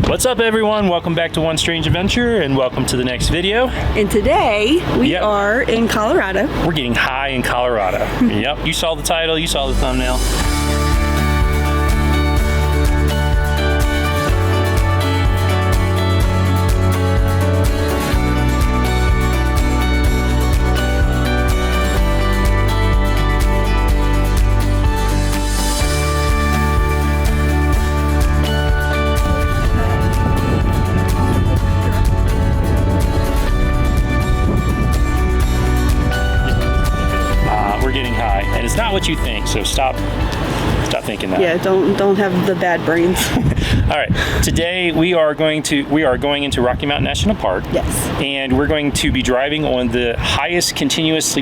What's up, everyone? Welcome back to One Strange Adventure, and welcome to the next video. And today we are in Colorado. We're getting high in Colorado. Yep, you saw the title, you saw the thumbnail. It's not what you think, so stop thinking that. Yeah, don't have the bad brains. All right, today we are going into Rocky Mountain National Park. Yes. And we're going to be driving on the highest continuous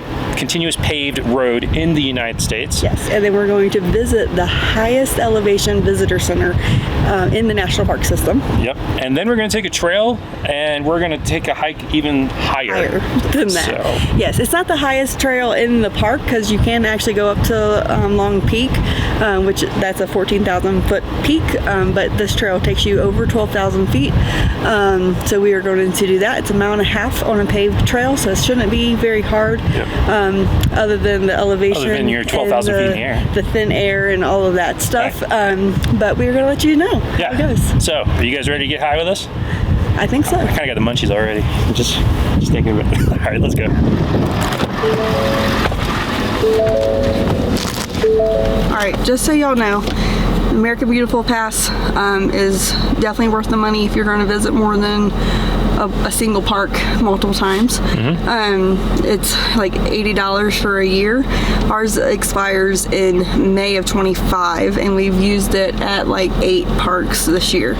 paved road in the United States. Yes, and then we're going to visit the highest elevation visitor center in the national park system. Yep. And then we're going to take a trail, and we're going to take a hike even higher than that. So. Yes, it's not the highest trail in the park because you can actually go up to Long Peak, which that's a 14,000 foot peak, but this trail takes you over 12,000 feet. So we are going to do that. It's a mile and a half on a paved trail, so it shouldn't be very hard. Yep. Other than the elevation, other than your 12,000 feet in the air, the thin air, and all of that stuff. Okay. But we're going to let you know how it goes. So, are you guys ready to get high with us? I think so. I kind of got the munchies already. Just thinking about it. All right, let's go. All right, just so y'all know, American Beautiful Pass is definitely worth the money if you're going to visit more than a single park multiple times. Mm-hmm. It's like $80 for a year. Ours expires in May of 25, and we've used it at like 8 parks this year.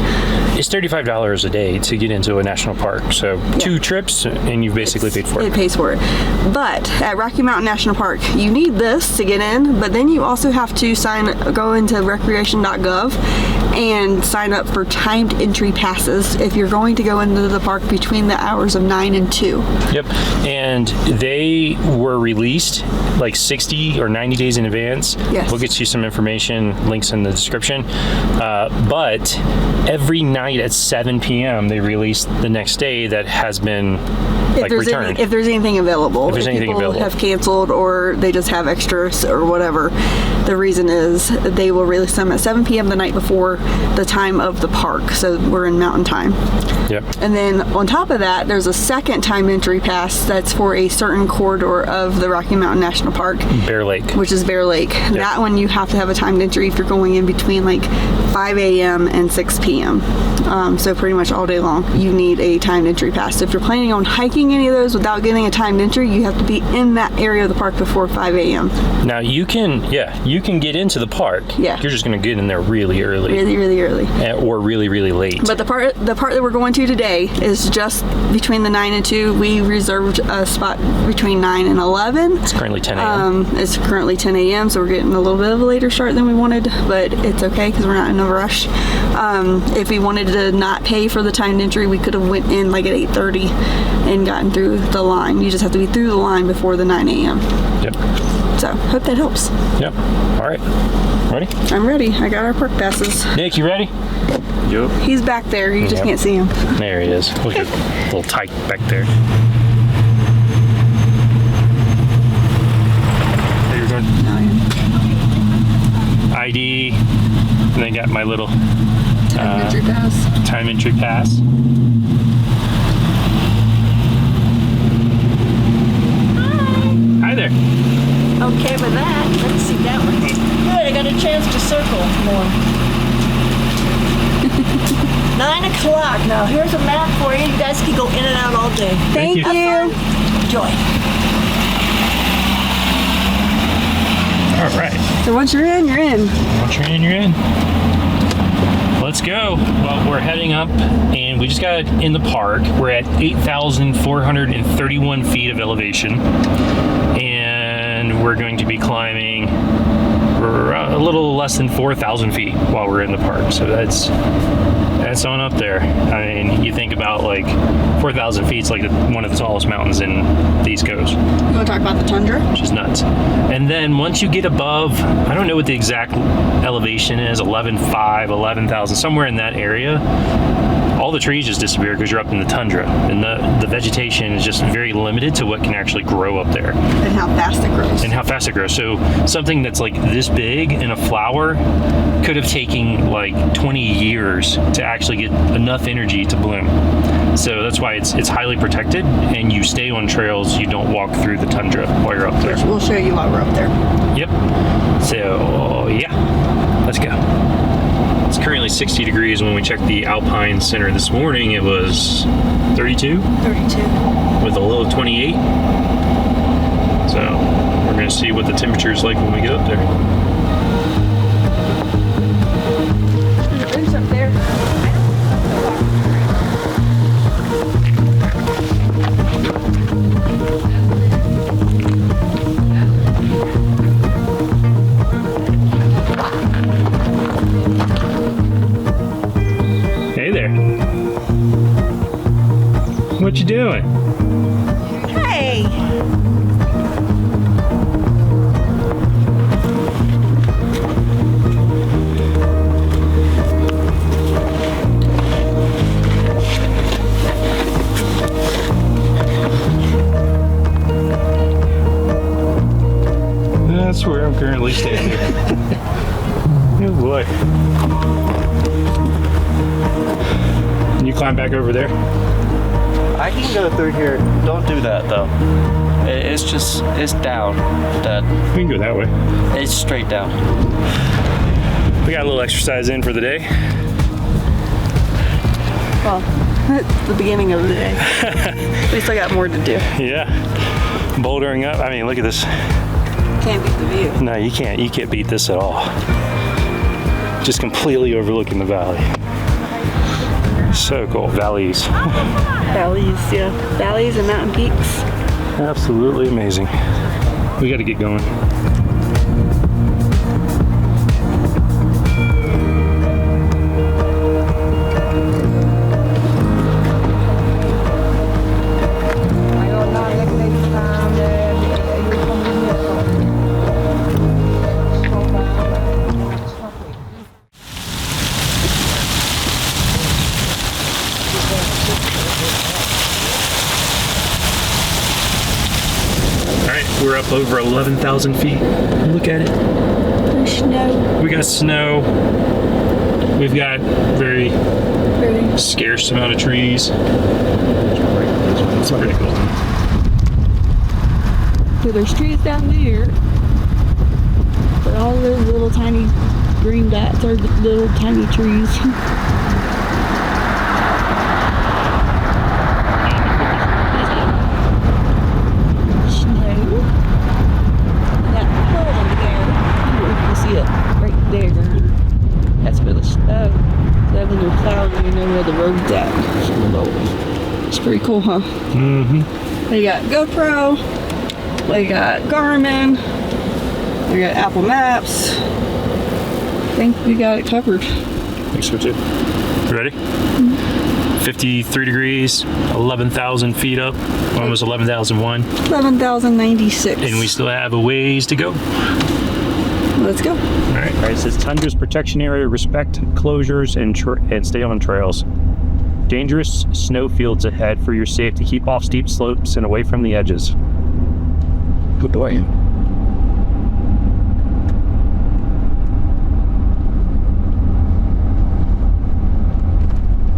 It's $35 a day to get into a national park, so 2 trips and you've basically paid for it. It pays for it. But at Rocky Mountain National Park, you need this to get in, but then you also have to go into recreation.gov and sign up for timed entry passes if you're going to go into the park between the hours of 9 and 2. Yep, and they were released like 60 or 90 days in advance. Yes. We'll get you some information, links in the description. But every night at 7 p.m. they release the next day that has been returned. If there's anything available. If people have canceled or they just have extras or whatever, the reason is they will release them at 7 p.m. the night before the time of the park. So we're in mountain time. Yep. And then on top of that, there's a second time entry pass that's for a certain corridor of the Rocky Mountain National Park. Bear Lake. Which is Bear Lake. Yep. That one you have to have a timed entry if you're going in between like 5 a.m. and 6 p.m. So pretty much all day long, you need a timed entry pass. So if you're planning on hiking any of those without getting a timed entry, you have to be in that area of the park before 5 a.m. Now you can get into the park. Yeah. You're just going to get in there really early. Really early. Or really late. But the part that we're going to today is just between the 9 and 2. We reserved a spot between 9 and 11. It's currently 10 a.m. It's currently 10 a.m. So we're getting a little bit of a later start than we wanted, but it's okay because we're not in a rush. If we wanted to not pay for the timed entry, we could have went in like at 8:30 and gotten through the line. You just have to be through the line before the 9 a.m. Yep. So hope that helps. Yep. All right. Ready? I'm ready. I got our park passes. Nick, you ready? Yep. He's back there. You just can't see him. There he is. Look at a little tight back there. There you're going. ID. And then got my little time entry pass. Time entry pass. Hi there. Okay with that. Let's see that one. Good, I got a chance to circle more. 9 o'clock. Now here's a map for you. You guys can go in and out all day. Thank you. Enjoy. All right. So once you're in, you're in. Once you're in, you're in. Let's go. Well, we're heading up, and we just got in the park. We're at 8,431 feet of elevation, and we're going to be climbing a little less than 4,000 feet while we're in the park. So that's on up there. I mean, you think about like 4,000 feet is like one of the tallest mountains in the East Coast. You want to talk about the Tundra? Which is nuts. And then once you get above, I don't know what the exact elevation is, 11,500, 11,000, somewhere in that area. all the trees just disappear because you're up in the tundra, and the vegetation is just very limited to what can actually grow up there. And how fast it grows. And how fast it grows. So something that's like this big in a flower could have taken like 20 years to actually get enough energy to bloom. So that's why it's highly protected, and you stay on trails. You don't walk through the tundra while you're up there. We'll show you while we're up there. Yep. So yeah, let's go. It's currently 60 degrees. When we checked the Alpine Center this morning, it was 32 32. with a low of 28. So we're going to see what the temperature is like when we get up there. There's a bench up there. Hey there. What you doing? Hey! That's where I'm currently standing. Oh boy. Can you climb back over there? I can go through here. Don't do that though. It's down. That We can go that way. it's straight down. We got a little exercise in for the day. Well, it's the beginning of the day. We still got more to do. Yeah. Bouldering up. I mean, look at this. Can't beat the view. No, you can't. You can't beat this at all. Just completely overlooking the valley. So cool. Valleys. Valleys, yeah. Valleys and mountain peaks. Absolutely amazing. We got to get going. We're up over 11,000 feet. Look at it. There's snow. We got snow. We've got very scarce amount of trees. It's pretty cool. So there's trees down there. But all those little tiny green dots are the little tiny trees. The road's at. It's pretty cool, huh? Mm-hmm. They got GoPro, they got Garmin, they got Apple Maps. I think we got it covered. I think so too. You ready? Mm-hmm. 53 degrees, 11,000 feet up, almost 11,001. 11,096. And we still have a ways to go. Let's go. All right, it says Tundra's protection area, respect closures, and stay on trails. Dangerous snow fields ahead. For your safety, keep off steep slopes and away from the edges. Good boy.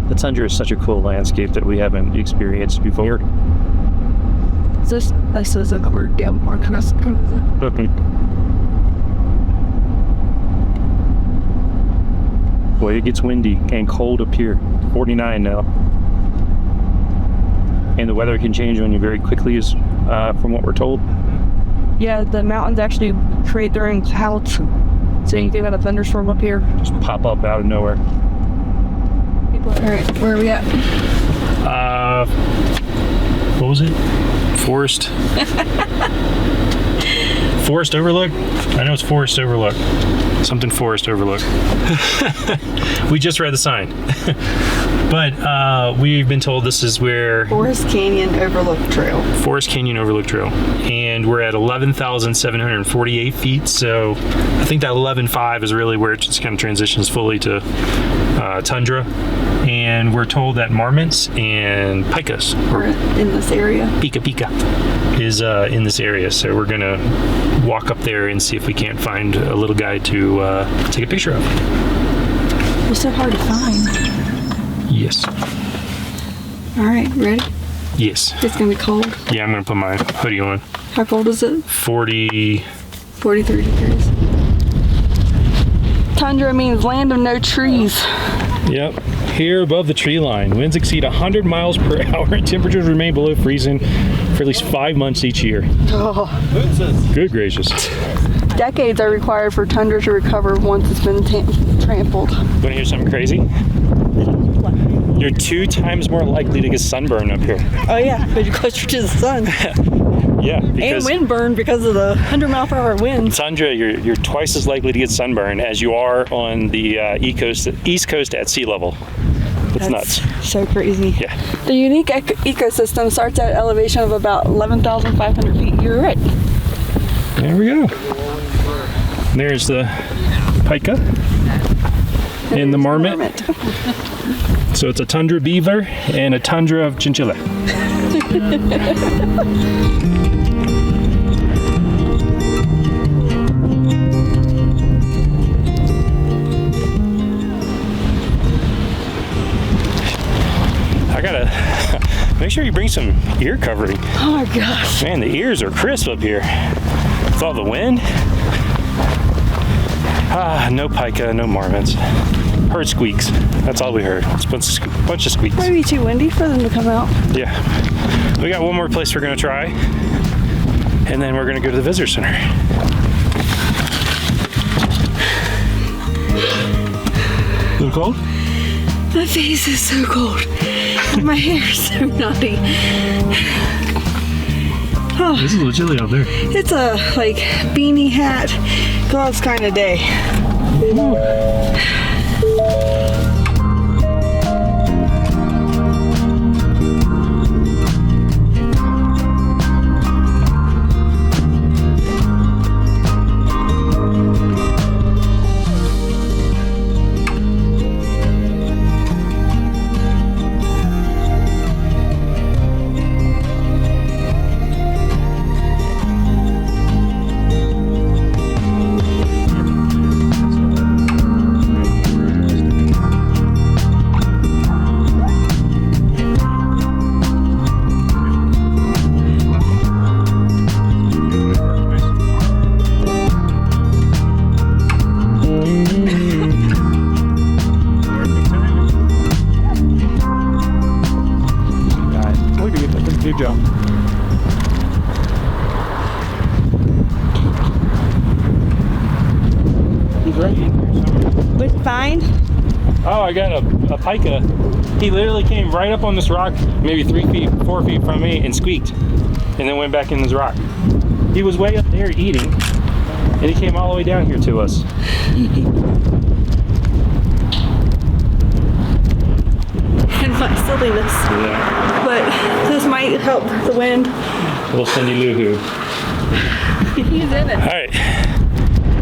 The Tundra is such a cool landscape that we haven't experienced before. This is a covered down more. Boy, it gets windy and cold up here. 49 now. And the weather can change on you very quickly, as from what we're told. Yeah, the mountains actually create their own clouds. So you can have a thunderstorm up here. Just pop up out of nowhere. Alright, where are we at? What was it? Forest. Forest Overlook? I know it's Forest Overlook. Something Forest Overlook. We just read the sign. But we've been told this is where Forest Canyon Overlook Trail. Forest Canyon Overlook Trail, and we're at 11,748 feet. So I think that 11.5 is really where it just kind of transitions fully to tundra. And we're told that marmots and pikas, Or in this area. pika is in this area. So we're gonna walk up there and see if we can't find a little guy to take a picture of. They're so hard to find. Yes. All right, ready? Yes. It's gonna be cold. Yeah, I'm gonna put my hoodie on. How cold is it? 40. 43 degrees. Tundra means land of no trees. Yep. Here above the tree line, winds exceed 100 miles per hour and temperatures remain below freezing for at least 5 months each year. Oh. Good gracious. Decades are required for tundra to recover once it's been trampled. Want to hear something crazy? You're 2 times more likely to get sunburn up here. Oh yeah, but you're closer to the sun. Yeah, And because windburn because of the 100-mile-per-hour winds. tundra, you're twice as likely to get sunburn as you are on the East Coast at sea level. It's nuts. So crazy. Yeah. The unique ecosystem starts at an elevation of about 11,500 feet. You're right. There we go. There's the pika and the marmot. So it's a tundra beaver and a tundra of chinchilla. I gotta make sure you bring some ear covering. Oh my gosh. Man, the ears are crisp up here. With all the wind. No pika, no marmots. Heard squeaks. That's all we heard. It's a bunch of squeaks. Might be too windy for them to come out. Yeah. We got one more place we're gonna try, and then we're gonna go to the visitor center. A little cold? My face is so cold. And my hair is so knotty. This is a little chilly out there. It's a like beanie hat, gloves kind of day. Good job. He's right in here. With fine. Oh, I got a pika. He literally came right up on this rock, maybe 3 feet, 4 feet from me, and squeaked, and then went back in this rock. He was way up there eating, and he came all the way down here to us. And my silliness. Yeah. But this might help the wind. Little Cindy Lou Who. He's in it. All right.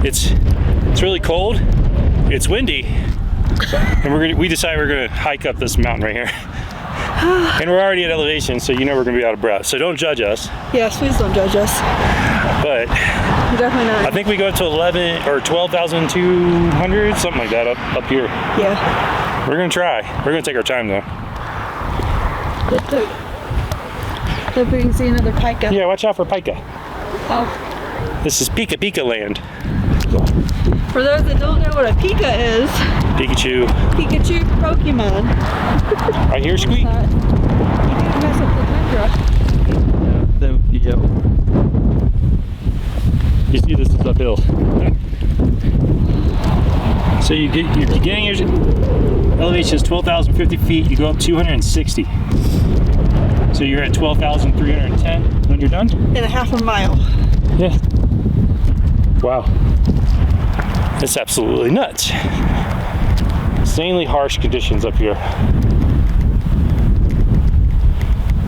It's really cold. It's windy, and we decided we're gonna hike up this mountain right here. And we're already at elevation, so you know we're gonna be out of breath. So don't judge us. Yes, please don't judge us. But Definitely not. I think we go up to 11 or 12,200, something like that up here. Yeah. We're gonna try. We're gonna take our time though. Hope we can see another pika. Yeah, watch out for pika. Oh. This is Pika land. For those that don't know what a pika is, Pikachu. Pikachu Pokemon. I hear squeak. You do mess up the tundra. You see this is uphill. So you're getting your elevation is 12,050 feet. You go up 260. So you're at 12,310 when you're done? In a half a mile. Yeah. Wow. It's absolutely nuts. Insanely harsh conditions up here.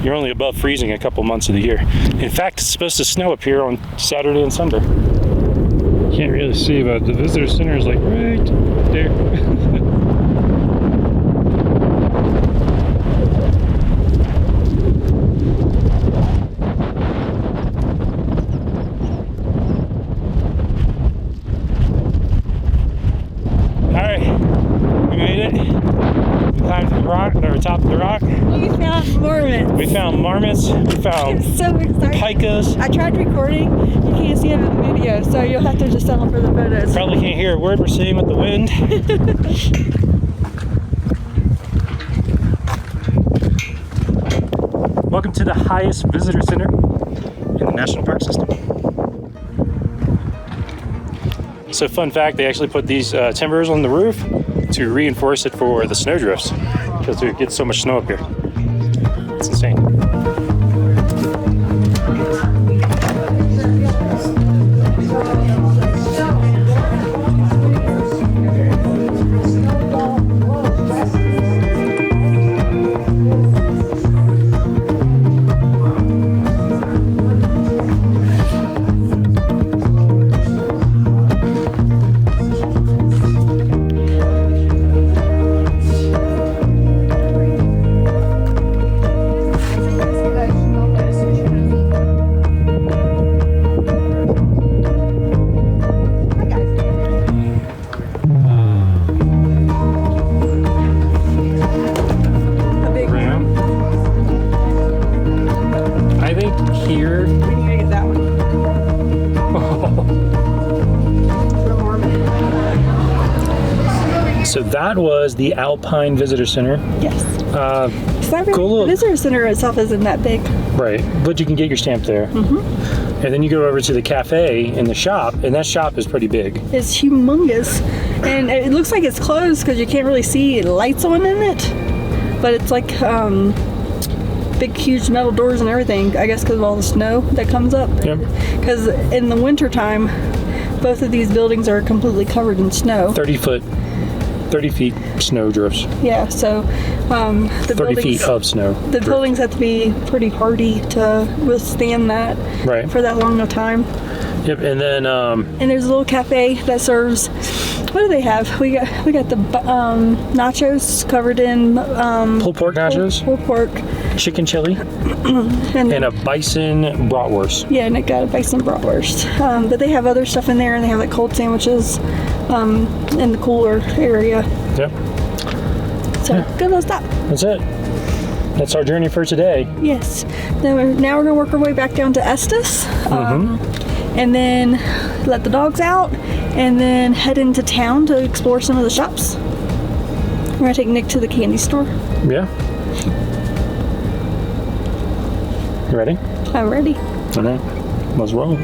You're only above freezing a couple months of the year. In fact, it's supposed to snow up here on Saturday and Sunday. Can't really see, but the visitor center is like right there. Top of the rock. We found marmots. We found marmots. We found So excited. pikas. I tried recording. You can't see them in the video, so you'll have to just settle for the photos. Probably can't hear a word we're saying with the wind. Welcome to the highest visitor center in the National Park System. So fun fact, they actually put these timbers on the roof to reinforce it for the snowdrifts because it gets so much snow up here. It's insane. So that was the Alpine Visitor Center. Yes. Cool. The visitor center itself isn't that big. Right, but you can get your stamp there. Mm-hmm. And then you go over to the cafe and the shop, and that shop is pretty big. It's humongous. And it looks like it's closed because you can't really see lights on in it. But it's like big, huge metal doors and everything, I guess because of all the snow that comes up. Yep. Because in the wintertime, both of these buildings are completely covered in snow. 30 feet snow drifts. Yeah, so the 30 feet of snow. The buildings have to be pretty hardy to withstand that for that long of time. Yep, and then and there's a little cafe that serves. What do they have? We got the nachos covered in pulled pork nachos, pulled pork, chicken chili, and a bison bratwurst. Yeah, and it got a bison bratwurst. But they have other stuff in there, and they have like cold sandwiches in the cooler area. Yep. So good little stop. That's it. That's our journey for today. Yes. Now we're gonna work our way back down to Estes, and then let the dogs out, and then head into town to explore some of the shops. We're gonna take Nick to the candy store. Yeah. You ready? I'm ready. All right. Let's roll.